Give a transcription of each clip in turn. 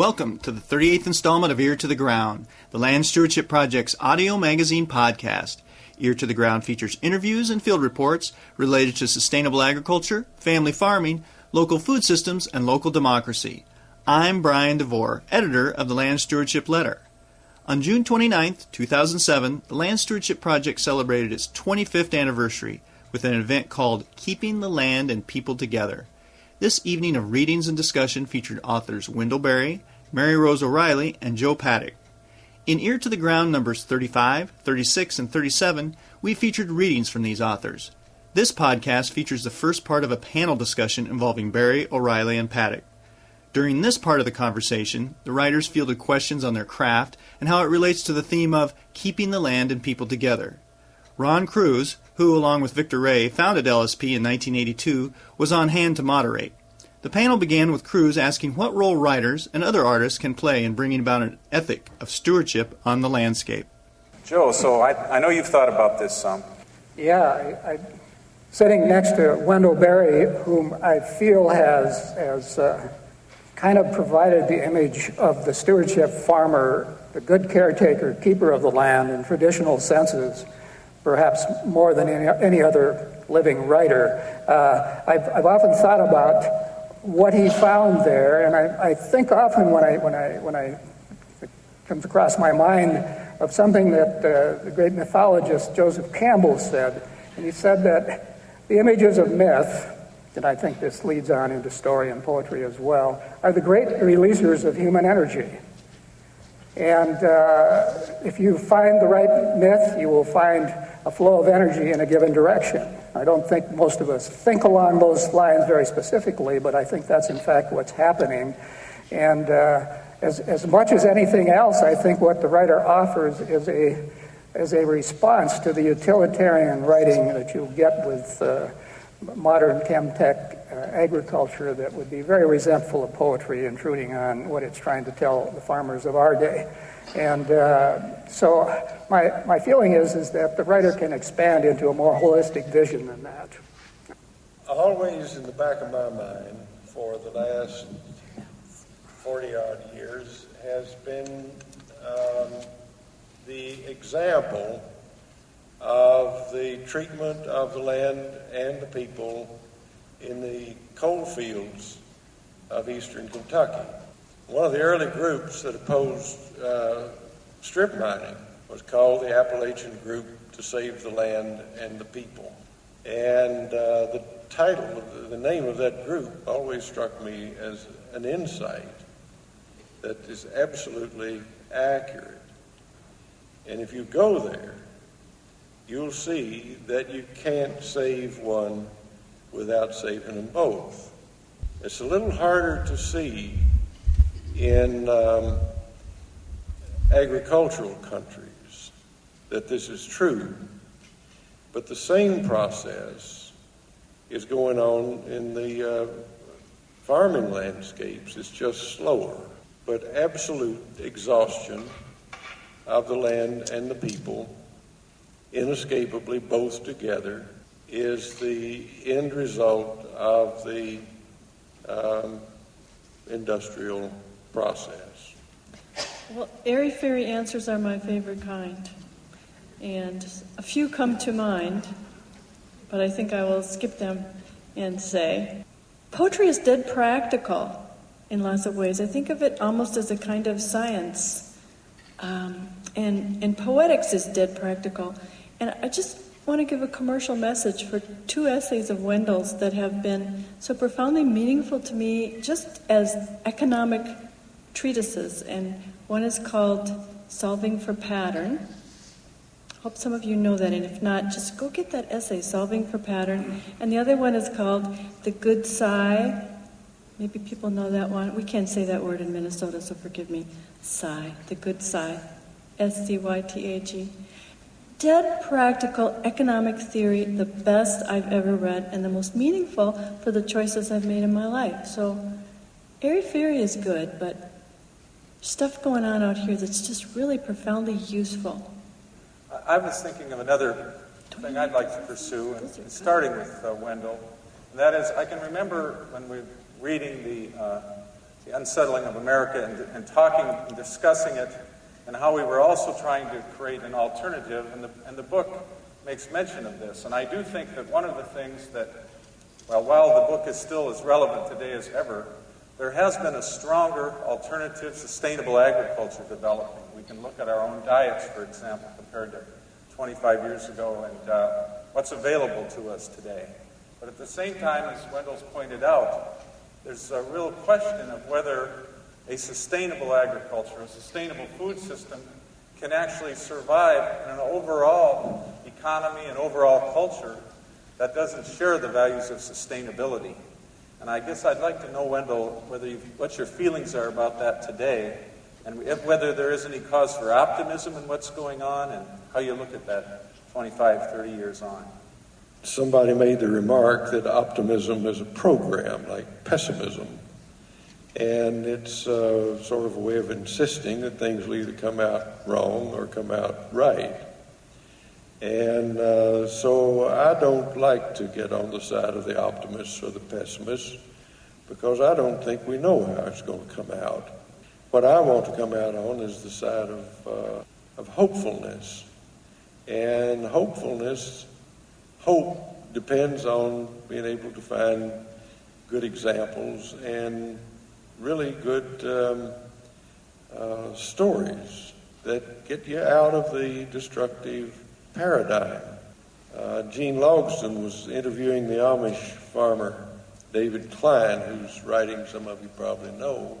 Welcome to the 38th installment of Ear to the Ground, the Land Stewardship Project's audio magazine podcast. Ear to the Ground features interviews and field reports related to sustainable agriculture, family farming, local food systems, and local democracy. I'm Brian DeVore, editor of the Land Stewardship Letter. On June 29, 2007, the Land Stewardship Project celebrated its 25th anniversary with an event called Keeping the Land and People Together. This evening of readings and discussion featured authors Wendell Berry, Mary Rose O'Reilly, and Joe Paddock. In Ear to the Ground numbers 35, 36, and 37, we featured readings from these authors. This podcast features the first part of a panel discussion involving Berry, O'Reilly, and Paddock. During this part of the conversation, the writers fielded questions on their craft and how it relates to the theme of keeping the land and people together. Ron Cruz, who, along with Victor Ray, founded LSP in 1982, was on hand to moderate. The panel began with Cruz asking what role writers and other artists can play in bringing about an ethic of stewardship on the landscape. Joe, so I know you've thought about this some. Yeah, I'm sitting next to Wendell Berry, whom I feel has kind of provided the image of the stewardship farmer, the good caretaker, keeper of the land in traditional senses, perhaps more than any other living writer. I've often thought about what he found there, and I think often when it comes across my mind of something that the great mythologist Joseph Campbell said, and he said that the images of myth, and I think this leads on into story and poetry as well, are the great releasers of human energy. And if you find the right myth, you will find a flow of energy in a given direction. I don't think most of us think along those lines very specifically, but I think that's in fact what's happening. And as much as anything else, I think what the writer offers is a response to the utilitarian writing that you get with modern chem-tech agriculture that would be very resentful of poetry intruding on what it's trying to tell the farmers of our day. And so my feeling is that the writer can expand into a more holistic vision than that. Always in the back of my mind for the last 40-odd years has been the example of the treatment of the land and the people in the coal fields of eastern Kentucky. One of the early groups that opposed strip mining was called the Appalachian Group to Save the Land and the People. And the title, the name of that group always struck me as an insight that is absolutely accurate. And if you go there, you'll see that you can't save one without saving them both. It's a little harder to see in agricultural countries that this is true, but the same process is going on in the farming landscapes. It's just slower, but absolute exhaustion of the land and the people, inescapably both together, is the end result of the industrial process. Well, airy-fairy answers are my favorite kind, and a few come to mind, but I think I will skip them and say, poetry is dead practical in lots of ways. I think of it almost as a kind of science, and poetics is dead practical. And I just want to give a commercial message for two essays of Wendell's that have been so profoundly meaningful to me just as economic treatises. And one is called Solving for Pattern. Hope some of you know that, and if not, just go get that essay, Solving for Pattern. And the other one is called The Good Sigh. Maybe people know that one. We can't say that word in Minnesota, so forgive me. Sigh, The Good Sigh, S-C-Y-T-A-G. Dead practical economic theory, the best I've ever read and the most meaningful for the choices I've made in my life. So airy-fairy is good, but stuff going on out here that's just really profoundly useful. I was thinking of another thing I'd like to pursue, and starting with Wendell, and that is I can remember when we're reading the the unsettling of America and talking and discussing it, and how we were also trying to create an alternative, and the book makes mention of this. And I do think that one of the things that, well, while the book is still as relevant today as ever, there has been a stronger alternative sustainable agriculture developing. We can look at our own diets, for example, compared to 25 years ago, and what's available to us today. But at the same time, as Wendell's pointed out, there's a real question of whether a sustainable agriculture, a sustainable food system, can actually survive in an overall economy and overall culture that doesn't share the values of sustainability. And I guess I'd like to know, Wendell, what your feelings are about that today, and whether there is any cause for optimism in what's going on, and how you look at that 25, 30 years on. Somebody made the remark that optimism is a program, like pessimism. And it's sort of a way of insisting that things will either come out wrong or come out right. And so I don't like to get on the side of the optimists or the pessimists, because I don't think we know how it's going to come out. What I want to come out on is the side of hopefulness. And hope depends on being able to find good examples and really good stories that get you out of the destructive paradigm. Gene Logsdon was interviewing the Amish farmer David Klein, whose writing some of you probably know.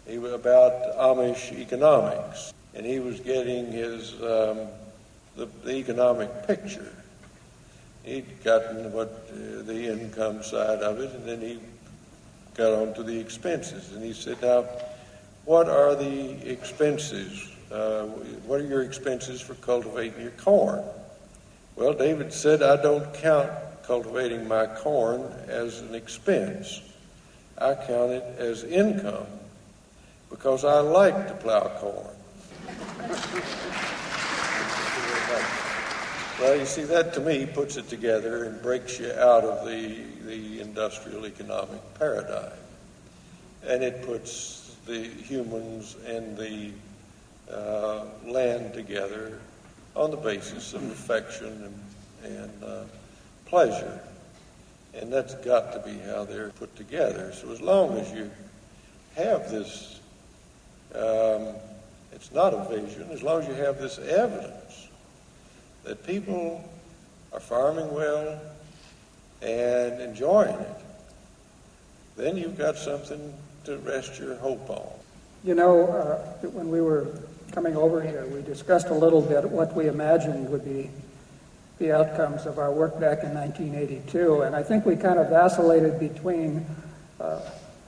He was about Amish economics, and he was getting his the economic picture. He'd gotten the income side of it, and then he got on to the expenses. And he said, now, what are the expenses? What are your expenses for cultivating your corn? Well, David said, I don't count cultivating my corn as an expense. I count it as income, because I like to plow corn. Well, you see, that to me puts it together and breaks you out of the industrial economic paradigm. And it puts the humans and the land together on the basis of affection and pleasure. And that's got to be how they're put together. So as long as you have this, it's not a vision, as long as you have this evidence that people are farming well and enjoying it, then you've got something to rest your hope on. You know, when we were coming over here, we discussed a little bit what we imagined would be the outcomes of our work back in 1982, and I think we kind of vacillated between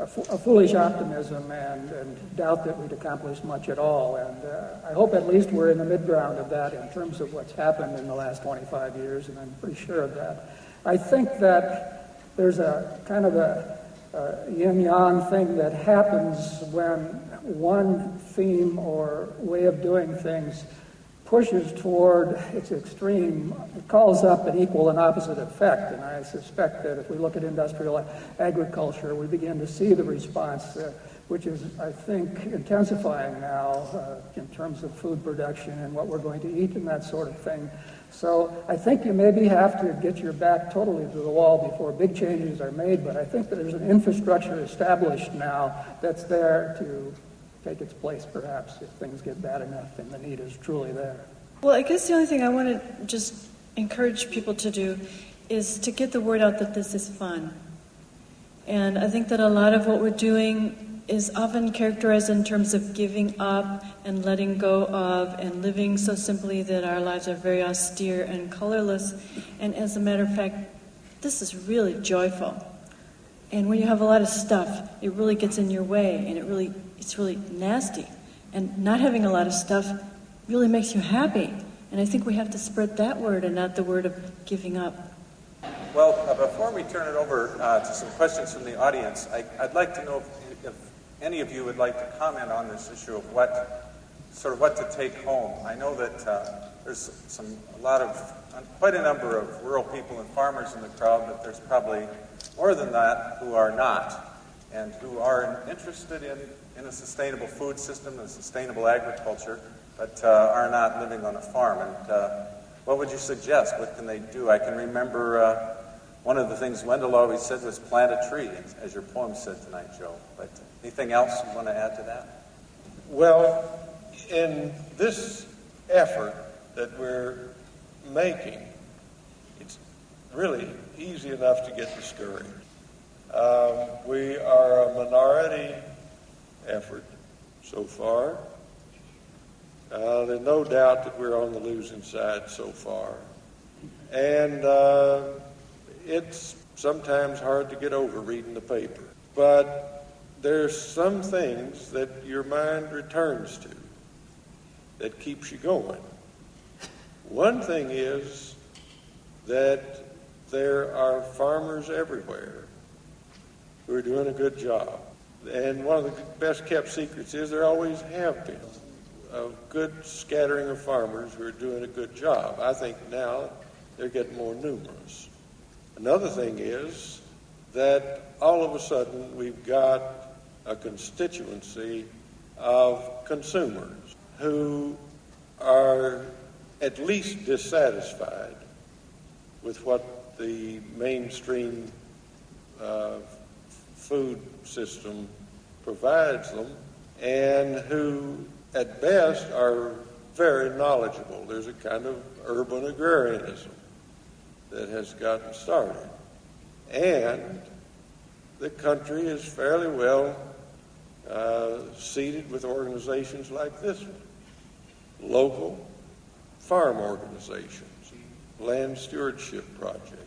a foolish optimism and doubt that we'd accomplish much at all. And I hope at least we're in the mid-ground of that in terms of what's happened in the last 25 years, and I'm pretty sure of that. I think that there's a kind of a yin-yang thing that happens when one theme or way of doing things pushes toward its extreme. It calls up an equal and opposite effect, and I suspect that if we look at industrial agriculture, we begin to see the response, which is, I think, intensifying now in terms of food production and what we're going to eat and that sort of thing. So I think you maybe have to get your back totally to the wall before big changes are made, but I think that there's an infrastructure established now that's there to take its place, perhaps, if things get bad enough and the need is truly there. Well, I guess the only thing I want to just encourage people to do is to get the word out that this is fun. And I think that a lot of what we're doing is often characterized in terms of giving up and letting go of and living so simply that our lives are very austere and colorless. And as a matter of fact, this is really joyful. And when you have a lot of stuff, it really gets in your way, and it's really nasty. And not having a lot of stuff really makes you happy. And I think we have to spread that word and not the word of giving up. Well, before we turn it over to some questions from the audience, I'd like to know if any of you would like to comment on this issue of what to take home. I know that there's quite a number of rural people and farmers in the crowd, but there's probably more than that who are not. and who are interested in a sustainable food system and sustainable agriculture, but are not living on a farm. And what would you suggest? What can they do? I can remember one of the things Wendell always said was plant a tree, as your poem said tonight, Joe. But anything else you want to add to that? Well, in this effort that we're making, it's really easy enough to get discouraged. We are a minority effort so far. There's no doubt that we're on the losing side so far. And it's sometimes hard to get over reading the paper. But there's some things that your mind returns to that keeps you going. One thing is that there are farmers everywhere who are doing a good job. And one of the best kept secrets is there always have been a good scattering of farmers who are doing a good job. I think now they're getting more numerous. Another thing is that all of a sudden we've got a constituency of consumers who are at least dissatisfied with what the mainstream food system provides them, and who at best are very knowledgeable. There's a kind of urban agrarianism that has gotten started. And the country is fairly well seated with organizations like this one. Local farm organizations, Land Stewardship Project,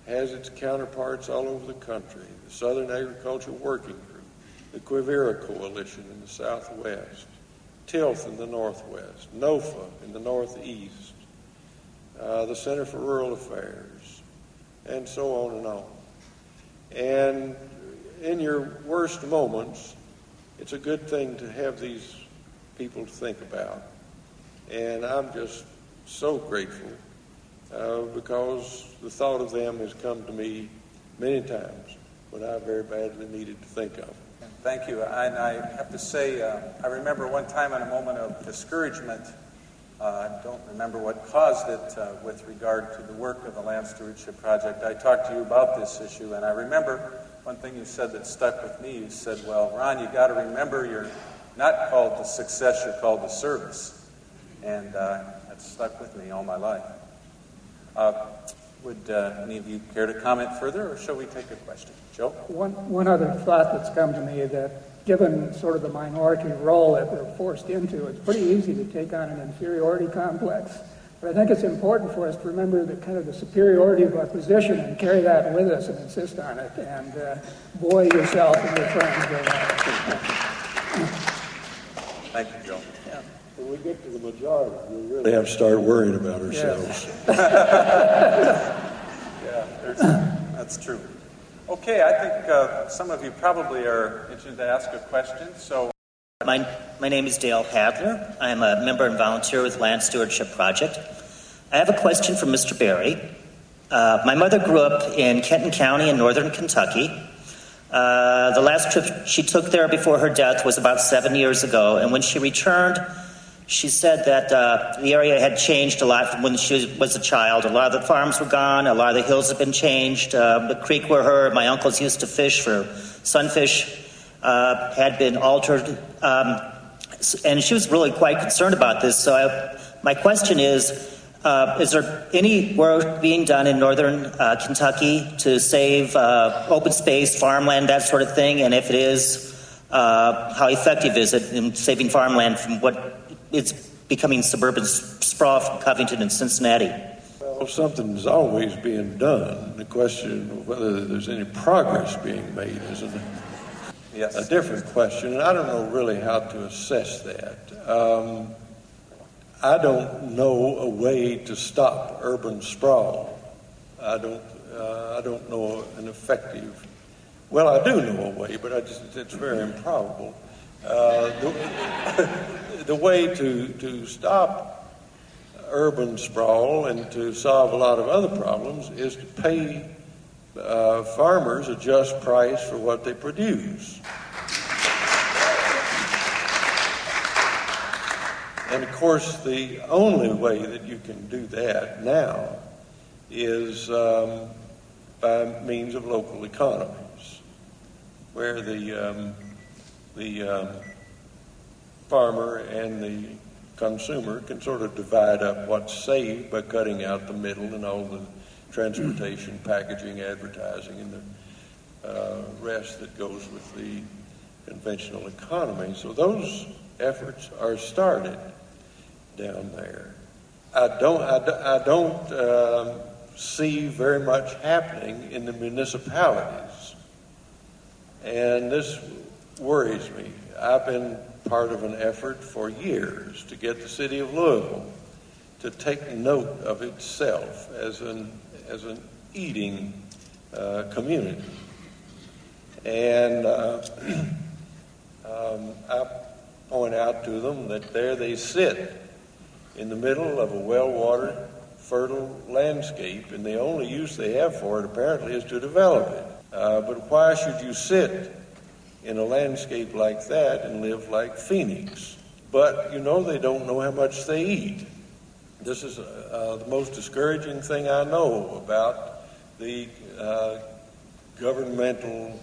has its counterparts all over the country. The Southern Agriculture Working Group, the Quivira Coalition in the Southwest, TILF in the Northwest, NOFA in the Northeast, the Center for Rural Affairs, and so on and on. And in your worst moments, it's a good thing to have these people to think about. And I'm just so grateful because the thought of them has come to me many times when I very badly needed to think of it. Thank you. And I have to say, I remember one time in a moment of discouragement, I don't remember what caused it with regard to the work of the Land Stewardship Project. I talked to you about this issue, and I remember one thing you said that stuck with me. You said, well, Ron, you got to remember you're not called to success, you're called to service. And that stuck with me all my life. Would any of you care to comment further, or shall we take a question? Joe? One other thought that's come to me, that given sort of the minority role that we're forced into, it's pretty easy to take on an inferiority complex. But I think it's important for us to remember the kind of the superiority of our position and carry that with us and insist on it, and buoy yourself and your friends with that. Thank you, Joe. Yeah. When we get to the majority, we really have to start worrying about ourselves. Yeah, that's true. Okay, I think some of you probably are interested to ask a question, so... My name is Dale Hadler. I'm a member and volunteer with Land Stewardship Project. I have a question for Mr. Berry. My mother grew up in Kenton County in northern Kentucky. The last trip she took there before her death was about 7 years ago, and when she returned, she said that the area had changed a lot from when she was a child. A lot of the farms were gone, a lot of the hills had been changed. The creek where my uncles used to fish for sunfish had been altered, and she was really quite concerned about this. So my question is there any work being done in northern Kentucky to save open space, farmland, that sort of thing? And if it is, how effective is it in saving farmland from what it's becoming suburban sprawl from Covington and Cincinnati? Well, something's always being done. The question of whether there's any progress being made is a different question, and I don't know really how to assess that. I don't know a way to stop urban sprawl. I don't know an effective. Well, I do know a way, but it's very improbable. The way to stop urban sprawl and to solve a lot of other problems is to pay farmers a just price for what they produce. And of course, the only way that you can do that now is by means of local economies, where the farmer and the consumer can sort of divide up what's saved by cutting out the middle and all the transportation, packaging, advertising, and the rest that goes with the conventional economy. So those efforts are started down there. I don't see very much happening in the municipalities, and this worries me. I've been part of an effort for years to get the city of Louisville to take note of itself as an eating community, and I point out to them that there they sit in the middle of a well-watered, fertile landscape, and the only use they have for it apparently is to develop it. But why should you sit in a landscape like that and live like Phoenix? But they don't know how much they eat. This is the most discouraging thing I know about the governmental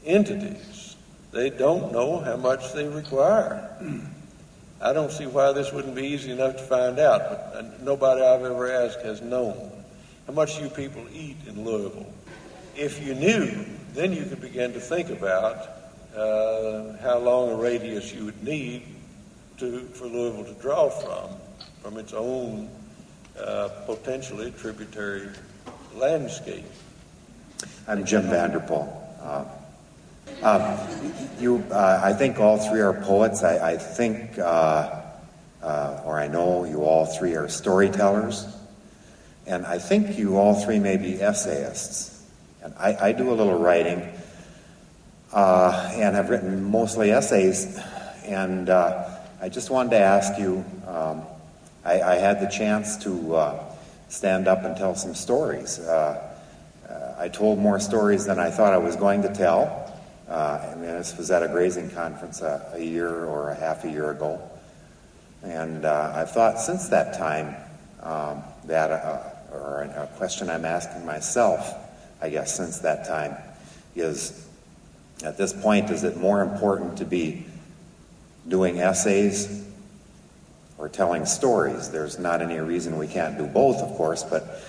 entities. They don't know how much they require. I don't see why this wouldn't be easy enough to find out, but nobody I've ever asked has known. How much do you people eat in Louisville? If you knew, then you could begin to think about how long a radius you would need for Louisville to draw from its own potentially tributary landscape. I'm Jim Vanderpool. I think all three are poets. I think, or I know you all three are storytellers. And I think you all three may be essayists. And I do a little writing, and I've written mostly essays. And I just wanted to ask you, I had the chance to stand up and tell some stories. I told more stories than I thought I was going to tell. This was at a grazing conference a year or a half a year ago. And I've thought since that time or a question I'm asking myself, I guess, since that time is, at this point, is it more important to be doing essays or telling stories? There's not any reason we can't do both, of course, but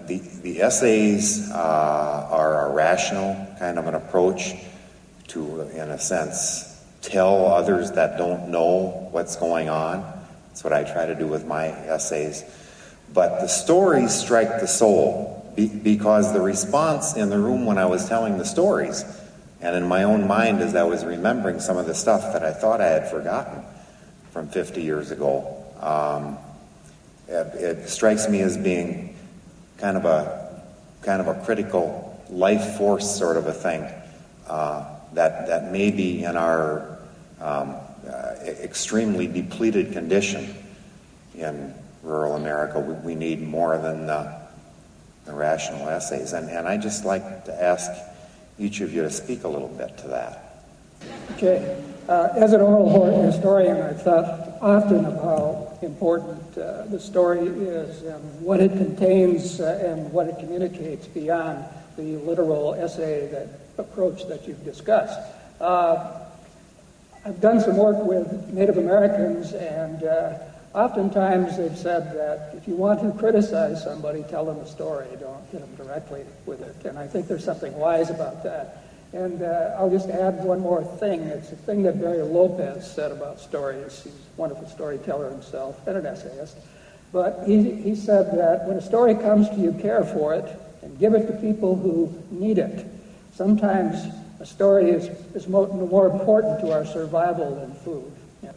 the essays are a rational kind of an approach to, in a sense, tell others that don't know what's going on. That's what I try to do with my essays. But the stories strike the soul because the response in the room when I was telling the stories, and in my own mind as I was remembering some of the stuff that I thought I had forgotten from 50 years ago, it strikes me as being kind of a critical life force sort of a thing that may be in our extremely depleted condition in rural America. We need more than the rational essays, and I'd just like to ask each of you to speak a little bit to that. Okay. As an oral historian, I've thought often of how important the story is and what it contains and what it communicates beyond the literal essay approach that you've discussed. I've done some work with Native Americans, and oftentimes they've said that if you want to criticize somebody, tell them a story. Don't hit them directly with it. And I think there's something wise about that. And I'll just add one more thing. It's a thing that Barry Lopez said about stories. He's a wonderful storyteller himself and an essayist. But he said that when a story comes to you, care for it and give it to people who need it. Sometimes a story is more important to our survival than food. Yeah.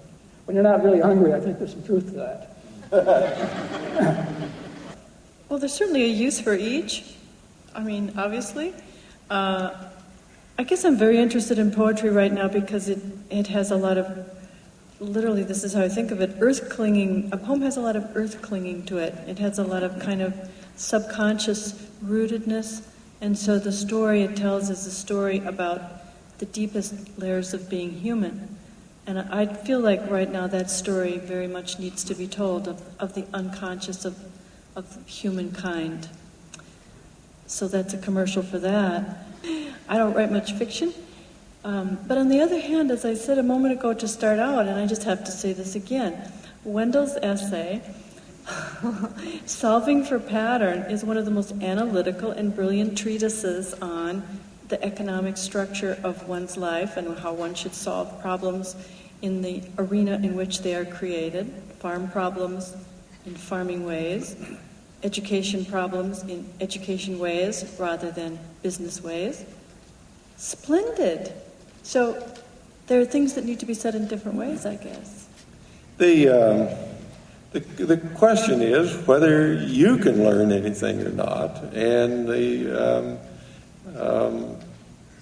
When you're not really hungry, I think there's some truth to that. Well, there's certainly a use for each. I mean, obviously. I guess I'm very interested in poetry right now because it has a lot of, literally this is how I think of it, earth clinging. A poem has a lot of earth clinging to it. It has a lot of kind of subconscious rootedness. And so the story it tells is a story about the deepest layers of being human. And I feel like right now that story very much needs to be told of the unconscious of humankind. So that's a commercial for that. I don't write much fiction. But on the other hand, as I said a moment ago to start out, and I just have to say this again, Wendell's essay, Solving for Pattern, is one of the most analytical and brilliant treatises on the economic structure of one's life and how one should solve problems in the arena in which they are created, farm problems in farming ways, education problems in education ways rather than business ways. Splendid. So there are things that need to be said in different ways, I guess. The question is whether you can learn anything or not, and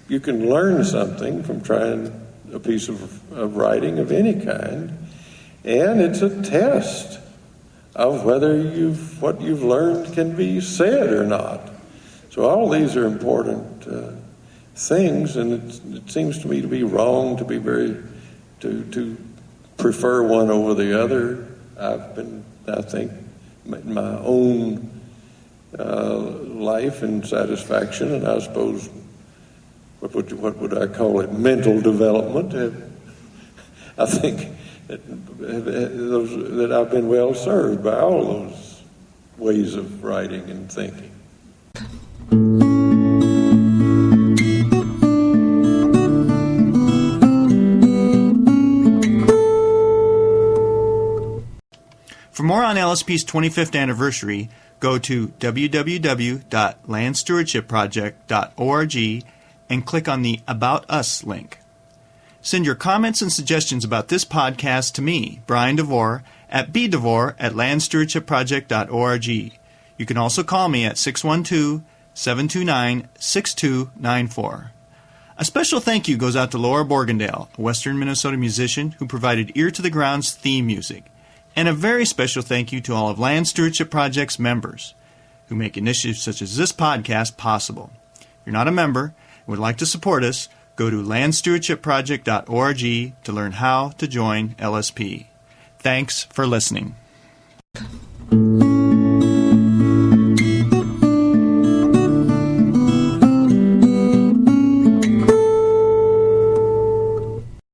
you can learn something from trying a piece of writing of any kind, and it's a test of whether what you've learned can be said or not. So all these are important things, and it seems to me to be wrong to be to prefer one over the other. I think, in my own life and satisfaction, and I suppose what would I call it, mental development. I think that I've been well served by all those ways of writing and thinking. For more on LSP's 25th anniversary, go to www.landstewardshipproject.org and click on the About Us link. Send your comments and suggestions about this podcast to me, Brian DeVore, at bdevore@landstewardshipproject.org. You can also call me at 612-729-6294. A special thank you goes out to Laura Borgendale, a Western Minnesota musician who provided Ear to the Ground's theme music. And a very special thank you to all of Land Stewardship Project's members who make initiatives such as this podcast possible. If you're not a member and would like to support us, go to landstewardshipproject.org to learn how to join LSP. Thanks for listening.